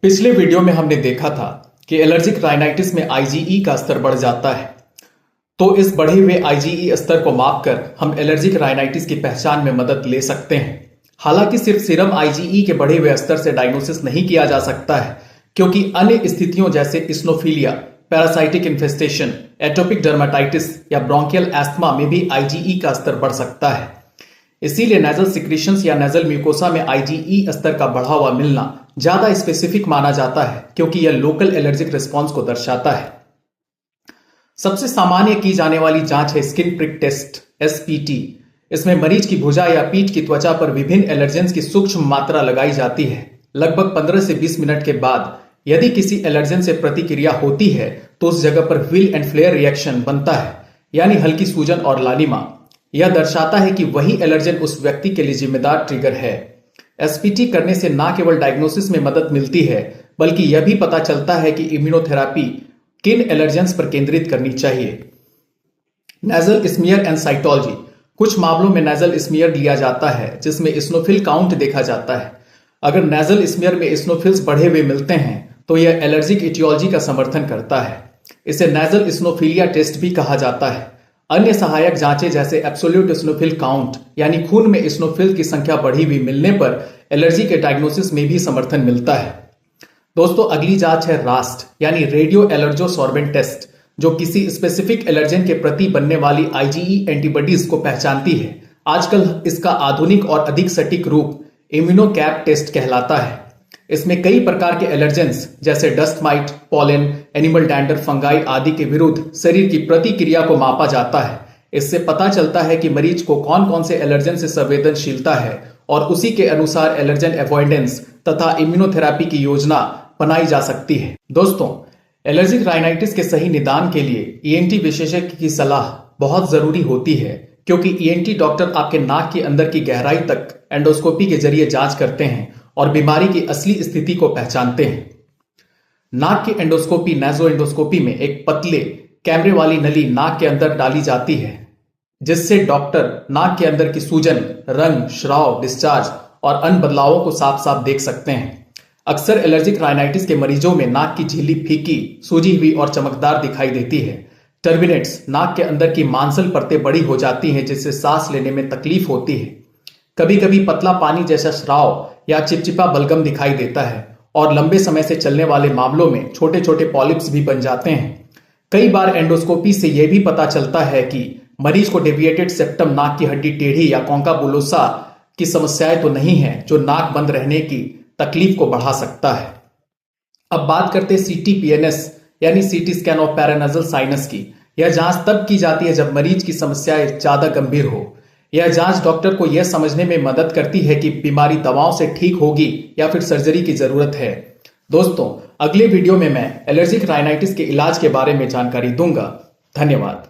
पिछले वीडियो में हमने देखा था कि एलर्जिक राइनाइटिस में आईजीई का स्तर बढ़ जाता है। तो इस बढ़े हुए आईजीई स्तर को मापकर हम एलर्जिक राइनाइटिस की पहचान में मदद ले सकते हैं। हालांकि सिर्फ सीरम आईजीई के बढ़े हुए स्तर से डायग्नोसिस नहीं किया जा सकता है, क्योंकि अन्य स्थितियों जैसे इस्नोफिलिया, पैरासाइटिक इन्फेस्टेशन, एटोपिक डर्माटाइटिस या ब्रोंकियल एस्थमा में भी आईजीई का स्तर बढ़ सकता है। इसीलिए नेजल सिक्रीशंस या नेजल म्यूकोसा में आईजीई स्तर का बढ़ा हुआ मिलना ज्यादा स्पेसिफिक माना जाता है, क्योंकि यह लोकल एलर्जिक रिस्पॉन्स को दर्शाता है। सबसे सामान्य की जाने वाली जांच है स्किन प्रिक टेस्ट एसपीटी। इसमें मरीज की भुजा या पीठ की त्वचा पर विभिन्न एलर्जेंस की सूक्ष्म मात्रा लगाई जाती है। लगभग 15 से 20 मिनट के बाद यदि किसी एलर्जेन से प्रतिक्रिया होती है तो उस जगह पर व्हील एंड फ्लेयर रिएक्शन बनता है, यानी हल्की सूजन और लालिमा। यह दर्शाता है कि वही एलर्जेन उस व्यक्ति के लिए जिम्मेदार ट्रिगर है। एसपीटी करने से न केवल डायग्नोसिस में मदद मिलती है, बल्कि यह भी पता चलता है कि इम्यूनोथेरेपी किन एलर्जेंस पर केंद्रित करनी चाहिए। Nasal smear and cytology. कुछ मामलों में नेजल स्मीयर लिया जाता है जिसमें इस्नोफिल काउंट देखा जाता है। अगर नेजल स्मीयर में इस्नोफिल्स बढ़े हुए मिलते हैं तो यह एलर्जिक इटियोलॉजी का समर्थन करता है। इसे नेजल इस्नोफिलिया टेस्ट भी कहा जाता है। अन्य सहायक जांचें जैसे एब्सोल्यूट इस्नोफिल काउंट, यानी खून में इस्नोफिल की संख्या बढ़ी हुई मिलने पर एलर्जी के डायग्नोसिस में भी समर्थन मिलता है। दोस्तों, अगली जांच है रास्ट यानी रेडियो एलर्जोसॉर्बेंट टेस्ट, जो किसी स्पेसिफिक एलर्जेन के प्रति बनने वाली आईजीई एंटीबॉडीज को पहचानती है। आजकल इसका आधुनिक और अधिक सटीक रूप इम्यूनोकैप टेस्ट कहलाता है। इसमें कई प्रकार के एलर्जेंस जैसे dust might, pollen, animal dander, fungi आदि के विरुद्ध शरीर की प्रतिक्रिया को मापा जाता है। इससे पता चलता है कि मरीज को कौन कौन से एलर्जेन से संवेदनशीलता है और उसी के अनुसार एलर्जेन अवॉइडेंस तथा इम्यूनोथेरेपी की योजना बनाई जा सकती है। दोस्तों, एलर्जिक राइनाइटिस के सही निदान के लिए ईएनटी विशेषज्ञ की सलाह बहुत जरूरी होती है, क्योंकि ईएनटी डॉक्टर आपके नाक के अंदर की गहराई तक एंडोस्कोपी के जरिए जांच करते हैं और बीमारी की असली स्थिति को पहचानते हैं। नाक की एंडोस्कोपी नेजो एंडोस्कोपी में एक पतले कैमरे वाली नली नाक के अंदर डाली जाती है, जिससे डॉक्टर नाक के अंदर की सूजन, रंग, श्राव, डिस्चार्ज और अन्य बदलावों को साफ साफ देख सकते हैं। अक्सर एलर्जिक राइनाइटिस के मरीजों में नाक की झिल्ली फीकी, सूजी हुई और चमकदार दिखाई देती है। टर्बिनेट्स, नाक के अंदर की मांसल परतें बड़ी हो जाती हैं, जिससे सांस लेने में तकलीफ होती है। कभी कभी पतला पानी जैसा स्राव या चिपचिपा बलगम दिखाई देता है और लंबे समय से चलने वाले मामलों में छोटे छोटे पॉलिप्स भी बन जाते हैं। कई बार एंडोस्कोपी से यह भी पता चलता है कि मरीज को डेविएटेड सेप्टम, नाक की हड्डी टेढ़ी या कॉन्काबुलोसा की समस्याएं तो नहीं है, जो नाक बंद रहने की तकलीफ को बढ़ा सकता है। अब बात करते हैं सीटीपीएनएस यानी CT scan of paranasal sinus की। यह जांच तब की जाती है जब मरीज की समस्याएं ज्यादा गंभीर हो। यह जांच डॉक्टर को यह समझने में मदद करती है कि बीमारी दवाओं से ठीक होगी या फिर सर्जरी की जरूरत है। दोस्तों, अगले वीडियो में मैं एलर्जिक राइनाइटिस के इलाज के बारे में जानकारी दूंगा। धन्यवाद।